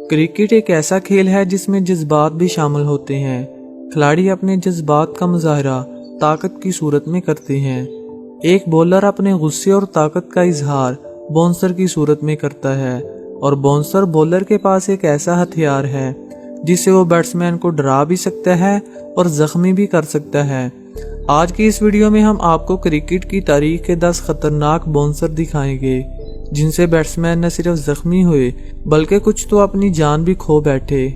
Cricket ایک ایسا کھیل ہے جس میں جذبات بھی شامل ہوتے ہیں۔ کھلاڑی اپنے جذبات کا مظاہرہ طاقت کی صورت میں کرتے ہیں۔ ایک بولر اپنے غصے اور طاقت کا اظہار باؤنسر کی صورت میں کرتا ہے، اور باؤنسر بولر کے پاس ایک ایسا ہتھیار ہے جس سے وہ بیٹسمین کو ڈرا بھی سکتا ہے اور زخمی بھی کر سکتا ہے۔ آج کی اس ویڈیو میں ہم آپ کو کرکٹ کی تاریخ کے 10 خطرناک باؤنسر دکھائیں گے جن سے بیٹسمین نہ صرف زخمی ہوئے بلکہ کچھ تو اپنی جان بھی کھو بیٹھے۔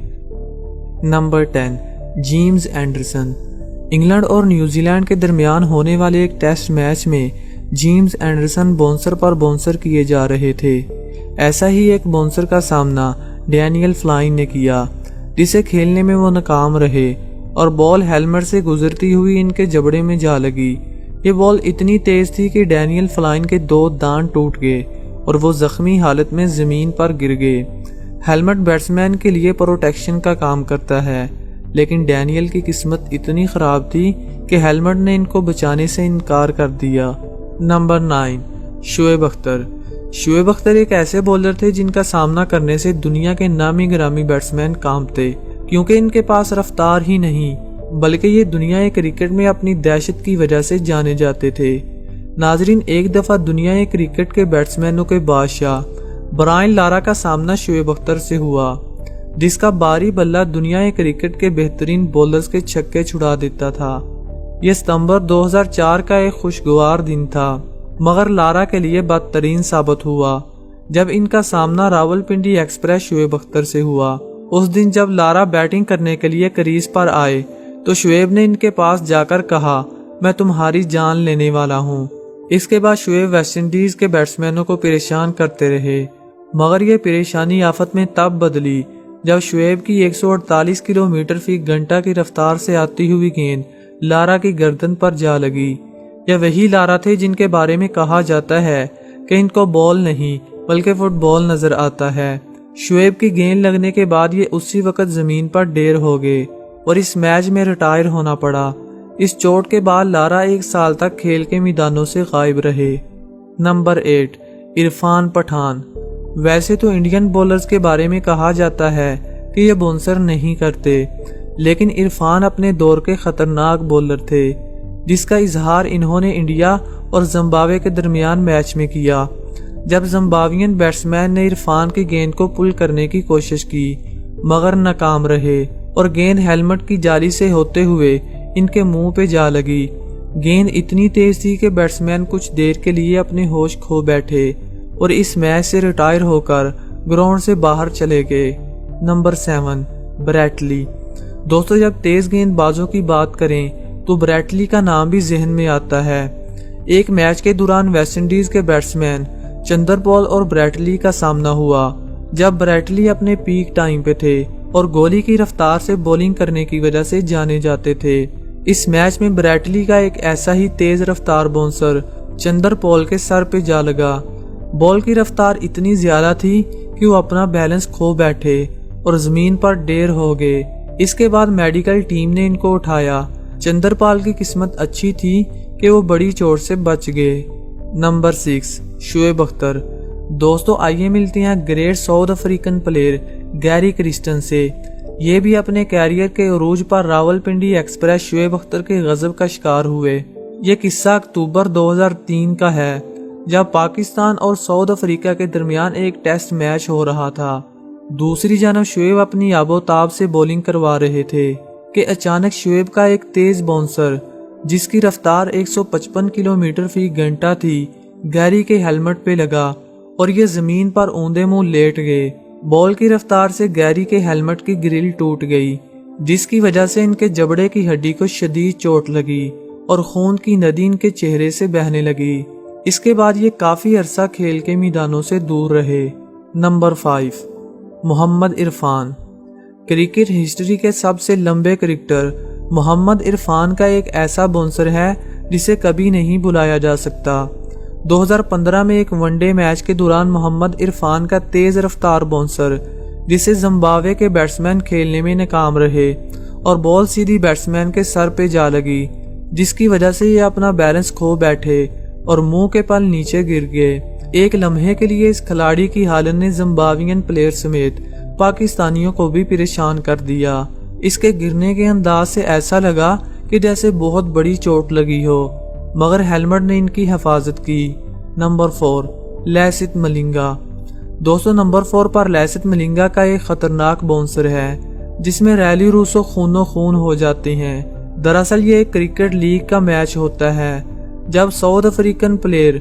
Number 10، James Anderson. انگلینڈ اور نیوزی لینڈ کے درمیان ہونے والے ایک ٹیسٹ میچ میں جیمز اینڈرسن باؤنسر پر باؤنسر کیے جا رہے تھے۔ ایسا ہی ایک باؤنسر کا سامنا ڈینیل فلائن نے کیا، جسے کھیلنے میں وہ ناکام رہے اور بال ہیلمٹ سے گزرتی ہوئی ان کے جبڑے میں جا لگی۔ یہ بال اتنی تیز تھی کہ ڈینیل فلائن کے 2 دانت ٹوٹ گئے اور وہ زخمی حالت میں زمین پر گر گئے۔ ہیلمٹ بیٹسمین کے لیے پروٹیکشن کا کام کرتا ہے، لیکن ڈینیل کی قسمت اتنی خراب تھی کہ ہیلمٹ نے ان کو بچانے سے انکار کر دیا۔ نمبر 9، شعیب اختر۔ شعیب اختر ایک ایسے بولر تھے جن کا سامنا کرنے سے دنیا کے نامی گرامی بیٹسمین کانپتے، کیونکہ ان کے پاس رفتار ہی نہیں بلکہ یہ دنیا کرکٹ میں اپنی دہشت کی وجہ سے جانے جاتے تھے۔ ناظرین، ایک دفعہ دنیا کرکٹ کے بیٹسمینوں کے بادشاہ برائن لارا کا سامنا شعیب اختر سے ہوا، جس کا باری بلہ دنیا کرکٹ کے بہترین بولرز کے چھکے چھڑا دیتا تھا۔ یہ ستمبر 2004 کا ایک خوشگوار دن تھا، مگر لارا کے لیے بدترین ثابت ہوا جب ان کا سامنا راولپنڈی ایکسپریس شعیب اختر سے ہوا۔ اس دن جب لارا بیٹنگ کرنے کے لیے کریز پر آئے تو شعیب نے ان کے پاس جا کر کہا، میں تمہاری جان لینے والا ہوں۔ اس کے بعد شعیب ویسٹ انڈیز کے بیٹسمینوں کو پریشان کرتے رہے، مگر یہ پریشانی آفت میں تب بدلی جب شعیب کی 148 کلومیٹر فی گھنٹہ کی رفتار سے آتی ہوئی گیند لارا کی گردن پر جا لگی۔ یہ وہی لارا تھے جن کے بارے میں کہا جاتا ہے کہ ان کو بال نہیں بلکہ فٹ بال نظر آتا ہے۔ شعیب کی گیند لگنے کے بعد یہ اسی وقت زمین پر ڈیر ہو گئے اور اس میچ میں ریٹائر ہونا پڑا۔ اس چوٹ کے بعد لارا 1 سال تک کھیل کے میدانوں سے غائب رہے۔ نمبر 8، عرفان پٹھان۔ ویسے تو انڈین بولرز کے بارے میں کہا جاتا ہے کہ یہ باؤنسر نہیں کرتے، لیکن عرفان اپنے دور کے خطرناک بولر تھے، جس کا اظہار انہوں نے انڈیا اور زمبابوے کے درمیان میچ میں کیا، جب زمبابوین بیٹسمین نے عرفان کی گیند کو پل کرنے کی کوشش کی مگر ناکام رہے اور گیند ہیلمٹ کی جالی سے ہوتے ہوئے ان کے منہ پہ جا لگی۔ گیند اتنی تیز تھی کہ بیٹسمین کچھ دیر کے لیے اپنے ہوش کھو بیٹھے اور اس میچ سے ریٹائر ہو کر گراؤنڈ سے باہر چلے گئے۔ نمبر 7، بریٹ لی۔ دوستو، جب تیز گیند بازوں کی بات کریں تو بریٹ لی کا نام بھی ذہن میں آتا ہے۔ ایک میچ کے دوران ویسٹ انڈیز کے بیٹسمین چندر پال اور بریٹ لی کا سامنا ہوا، جب بریٹ لی اپنے پیک ٹائم پہ تھے اور گولی کی رفتار سے بولنگ کرنے کی وجہ سے جانے جاتے تھے۔ اس میچ میں بریٹ لی کا ایک ایسا ہی تیز رفتار باؤنسر چندر پال کے سر پہ جا لگا۔ بال کی رفتار اتنی زیادہ تھی کہ وہ اپنا بیلنس کھو بیٹھے اور زمین پر ڈیر ہو گئے۔ اس کے بعد میڈیکل ٹیم نے ان کو اٹھایا۔ چندر پال کی قسمت اچھی تھی کہ وہ بڑی چوٹ سے بچ گئے۔ نمبر 6، شعیب اختر۔ دوستو، آئیے ملتے ہیں گریٹ ساؤتھ افریقن پلیئر گیری کرسٹن سے۔ یہ بھی اپنے کیریئر کے عروج پر راولپنڈی ایکسپریس شعیب اختر کے غضب کا شکار ہوئے۔ یہ قصہ اکتوبر 2003 کا ہے، جب پاکستان اور ساؤتھ افریقہ کے درمیان ایک ٹیسٹ میچ ہو رہا تھا۔ دوسری جانب شعیب اپنی آب و تاب سے بولنگ کروا رہے تھے کہ اچانک شعیب کا ایک تیز باؤنسر جس کی رفتار 155 کلومیٹر فی گھنٹہ تھی گیری کے ہیلمٹ پہ لگا اور یہ زمین پر اوندے منہ لیٹ گئے۔ بال کی رفتار سے گیری کے ہیلمٹ کی گرل ٹوٹ گئی، جس کی وجہ سے ان کے جبڑے کی ہڈی کو شدید چوٹ لگی اور خون کی ندی ان کے چہرے سے بہنے لگی۔ اس کے بعد یہ کافی عرصہ کھیل کے میدانوں سے دور رہے۔ نمبر 5، محمد عرفان۔ کرکٹ ہسٹری کے سب سے لمبے کرکٹر محمد عرفان کا ایک ایسا باؤنسر ہے جسے کبھی نہیں بلایا جا سکتا۔ 2015 میں ایک ون ڈے میچ کے دوران محمد عرفان کا تیز رفتار باؤنسر جسے زمبابوے کے بیٹسمین کھیلنے میں ناکام رہے اور بال سیدھی بیٹسمین کے سر پہ جا لگی، جس کی وجہ سے یہ اپنا بیلنس کھو بیٹھے اور منہ کے پل نیچے گر گئے۔ ایک لمحے کے لیے اس کھلاڑی کی حالت نے زمبابوین پلیئر سمیت پاکستانیوں کو بھی پریشان کر دیا۔ اس کے گرنے کے انداز سے ایسا لگا کہ جیسے بہت بڑی چوٹ لگی ہو، مگر ہیلمٹ نے ان کی حفاظت کی۔ نمبر 4، لیسیتھ ملنگا۔ دوستو نمبر 4 پر لیسیتھ ملنگا کا ایک خطرناک باؤنسر ہے جس میں ریلی روسو خونو خون ہو جاتے ہیں۔ دراصل یہ ایک کرکٹ لیگ کا میچ ہوتا ہے جب South African player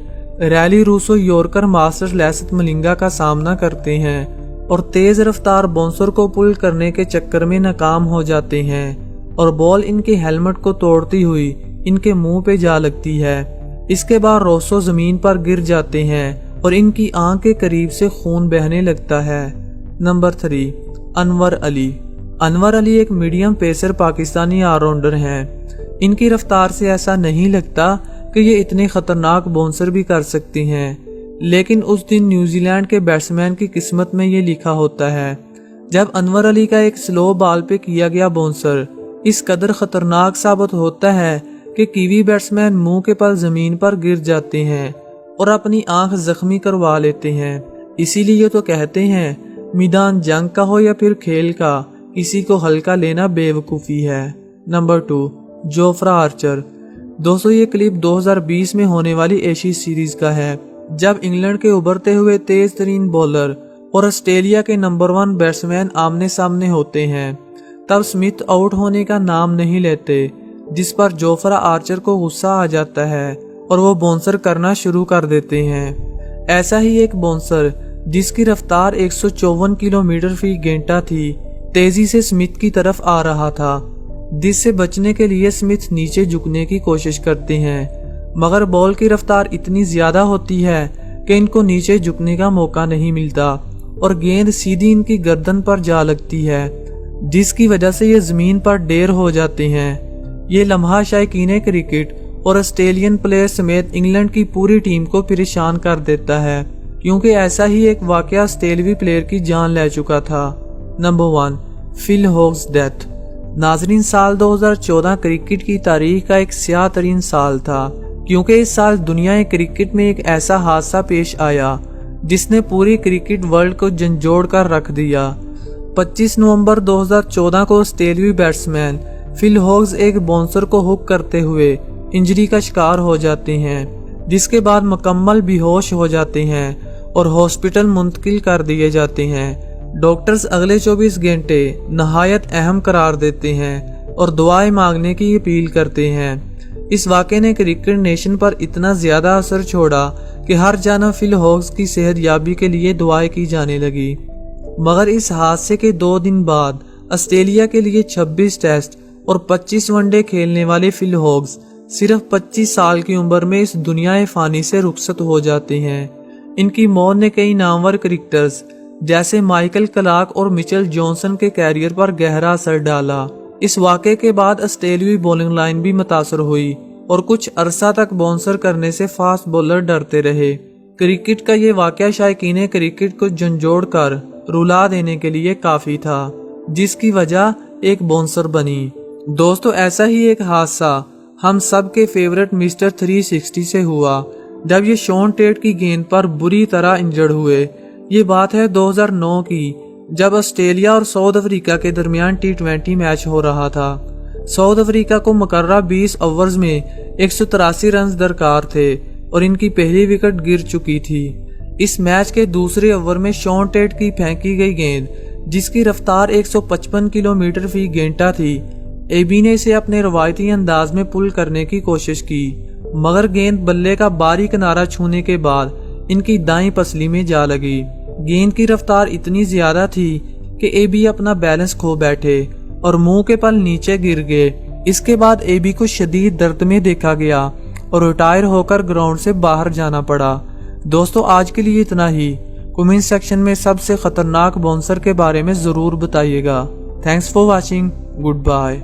Rilee Rossouw yorker master Lasith Malinga کا سامنا کرتے ہیں اور تیز رفتار باؤنسر کو پل کرنے کے چکر میں ناکام ہو جاتے ہیں اور بال ان کے ہیلمٹ کو توڑتی ہوئی ان کے منہ پہ جا لگتی ہے۔ اس کے بعد روسو زمین پر گر جاتے ہیں اور ان کی آنکھ کے قریب سے خون بہنے لگتا ہے۔ نمبر 3، انور علی۔ انور علی ایک medium pacer Pakistani all rounder ہیں۔ ان کی رفتار سے ایسا نہیں لگتا کہ یہ اتنے خطرناک باؤنسر بھی کر سکتے ہیں، لیکن اس دن نیوزی لینڈ کے بیٹسمین کی قسمت میں یہ لکھا ہوتا ہے جب انور علی کا ایک سلو بال پہ کیا گیا باؤنسر اس قدر خطرناک ثابت ہوتا ہے کہ کیوی بیٹسمین منہ کے پل زمین پر گر جاتے ہیں اور اپنی آنکھ زخمی کروا لیتے ہیں۔ اسی لیے تو کہتے ہیں میدان جنگ کا ہو یا پھر کھیل کا، کسی کو ہلکا لینا بے وقوفی ہے۔ Number 2، جوفرا Archer. دوستو یہ کلپ 2020 میں ہونے والی ایشیا سیریز کا ہے جب انگلینڈ کے ابھرتے ہوئے تیز ترین بولر اور آسٹریلیا کے نمبر 1 بیٹسمین آمنے سامنے ہوتے ہیں۔ تب سمتھ آؤٹ ہونے کا نام نہیں لیتے، جس پر جوفرا آرچر کو غصہ آ جاتا ہے اور وہ باؤنسر کرنا شروع کر دیتے ہیں۔ ایسا ہی ایک باؤنسر جس کی رفتار 154 کلومیٹر فی گھنٹہ تھی تیزی سے سمتھ کی طرف آ رہا تھا، جس سے بچنے کے لیے سمتھ نیچے جھکنے کی کوشش کرتے ہیں، مگر بال کی رفتار اتنی زیادہ ہوتی ہے کہ ان کو نیچے جھکنے کا موقع نہیں ملتا اور گیند سیدھی ان کی گردن پر جا لگتی ہے، جس کی وجہ سے یہ زمین پر ڈیر ہو جاتے ہیں۔ یہ لمحہ شائقین کرکٹ اور آسٹریلین پلیئر سمیت انگلینڈ کی پوری ٹیم کو پریشان کر دیتا ہے، کیونکہ ایسا ہی ایک واقعہ آسٹریلوی پلیئر کی جان لے چکا تھا۔ نمبر 1، فل ہوگز ڈیتھ۔ ناظرین، سال 2014 کرکٹ کی تاریخ کا ایک سیاہ ترین سال تھا، کیونکہ اس سال دنیا کرکٹ میں ایک ایسا حادثہ پیش آیا جس نے پوری کرکٹ ورلڈ کو جھنجھوڑ کر رکھ دیا۔ 25 نومبر 2014 کو آسٹریلوی بیٹسمین فل ہوگز ایک باؤنسر کو ہک کرتے ہوئے انجری کا شکار ہو جاتے ہیں، جس کے بعد مکمل بے ہوش ہو جاتے ہیں اور ہاسپٹل منتقل کر دیے جاتے ہیں۔ ڈاکٹرز اگلے 24 گھنٹے نہایت اہم قرار دیتے ہیں اور دعائیں مانگنے کی اپیل کرتے ہیں۔ اس واقعے نے کرکٹ نیشن پر اتنا زیادہ اثر چھوڑا کہ ہر جانب فل ہوگز کی صحت یابی کے لیے دعائیں کی جانے لگی۔ مگر اس حادثے کے 2 دن بعد آسٹریلیا کے لیے 26 ٹیسٹ اور 25 ون ڈے کھیلنے والے فل ہوگز صرف 25 سال کی عمر میں اس دنیا فانی سے رخصت ہو جاتے ہیں۔ ان کی موت نے کئی نامور کرکٹرز جیسے مائیکل کلارک اور مچل جانسن کے کیریئر پر گہرا اثر ڈالا۔ اس واقعے کے بعد آسٹریلوی بولنگ لائن بھی متاثر ہوئی اور کچھ عرصہ تک باؤنسر کرنے سے فاسٹ بولر ڈرتے رہے۔ کرکٹ کا یہ واقعہ شائقین کرکٹ کو جھنجھوڑ کر رلا دینے کے لیے کافی تھا، جس کی وجہ ایک باؤنسر بنی۔ دوستو ایسا ہی ایک حادثہ ہم سب کے فیورٹ مسٹر 360 سے ہوا جب یہ شون ٹیٹ کی گیند پر بری طرح انجرڈ ہوئے۔ یہ بات ہے 2009 کی، جب آسٹریلیا اور ساؤتھ افریقہ کے درمیان T20 میچ ہو رہا تھا۔ ساؤتھ افریقہ کو مقررہ 20 اوورز میں 183 رنز درکار تھے اور ان کی پہلی وکٹ گر چکی تھی۔ اس میچ کے دوسرے اوور میں شون ٹیٹ کی پھینکی گئی گیند، جس کی رفتار 155 کلومیٹر فی گھنٹہ تھی، اے بی نے اسے اپنے روایتی انداز میں پل کرنے کی کوشش کی، مگر گیند بلے کا باری کنارہ چھونے کے بعد ان کی دائیں پسلی میں جا لگی۔ گیند کی رفتار اتنی زیادہ تھی کہ اے بی اپنا بیلنس کھو بیٹھے اور منہ کے پل نیچے گر گئے۔ اس کے بعد اے بی کو شدید درد میں دیکھا گیا اور ریٹائر ہو کر گراؤنڈ سے باہر جانا پڑا۔ دوستو آج کے لیے اتنا ہی۔ کمنٹ سیکشن میں سب سے خطرناک باؤنسر کے بارے میں ضرور بتائیے گا۔ Thanks for watching, good bye.